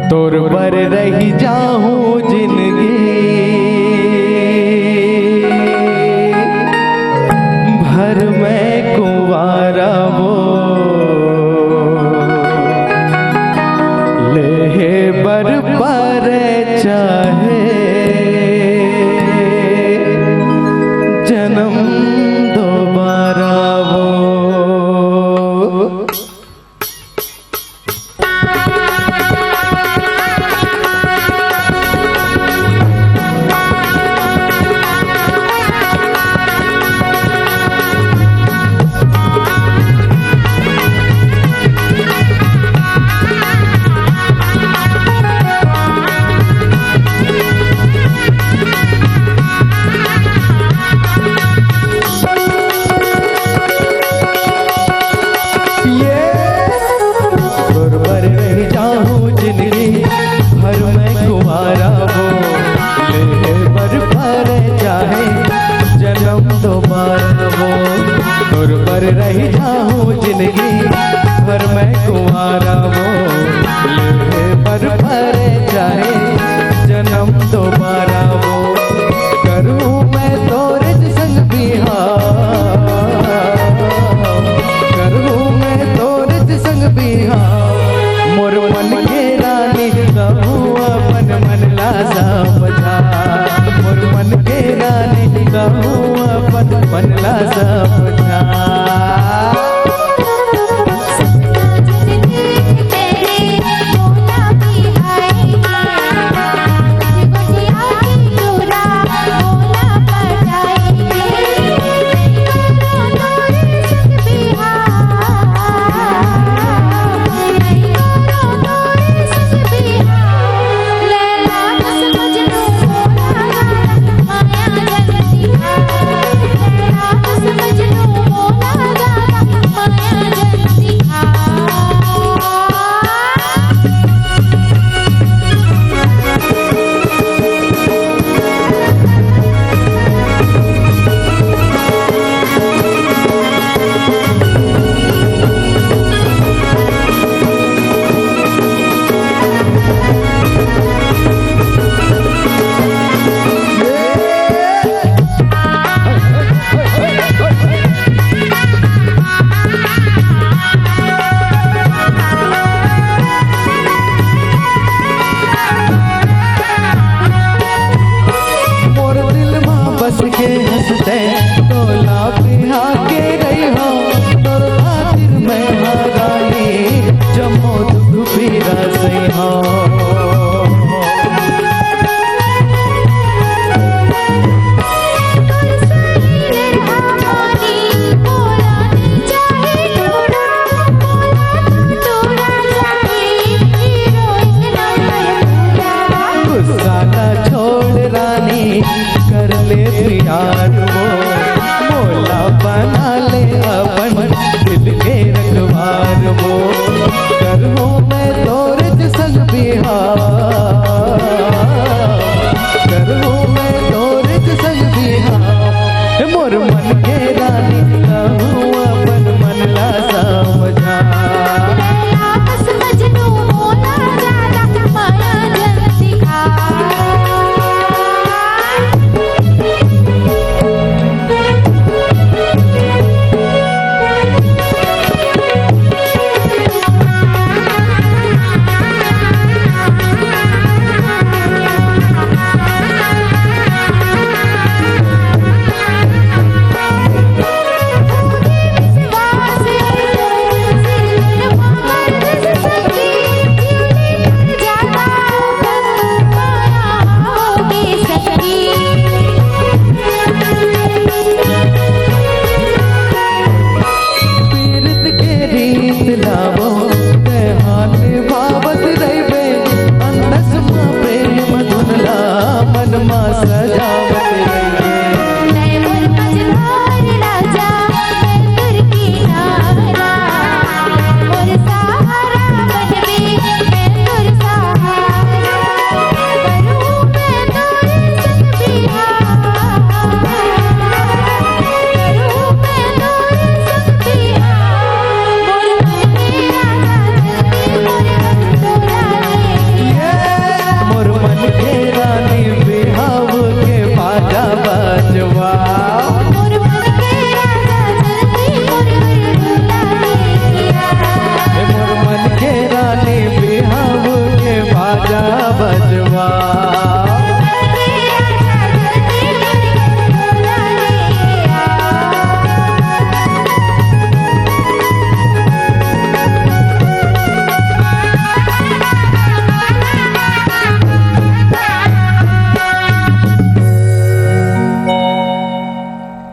तोर पर रही जाऊं जिंदगी भर में कुंवारा वो ले बर पर चाहे जन्म दोबारा वो। तोर पर रही जाऊं जिंदगी भर मैं कुंवारा वो ले पर चाहे जन्म दोबारा वो। करूं मैं तोरे संग बिहार, करूं मैं तोरे संग बिहार, मोर मन के रानी कहूँ अपन मन ला समझा, मोर मन के रानी कहूँ अपन मन ला समझा। तेरे बाजा बजवा।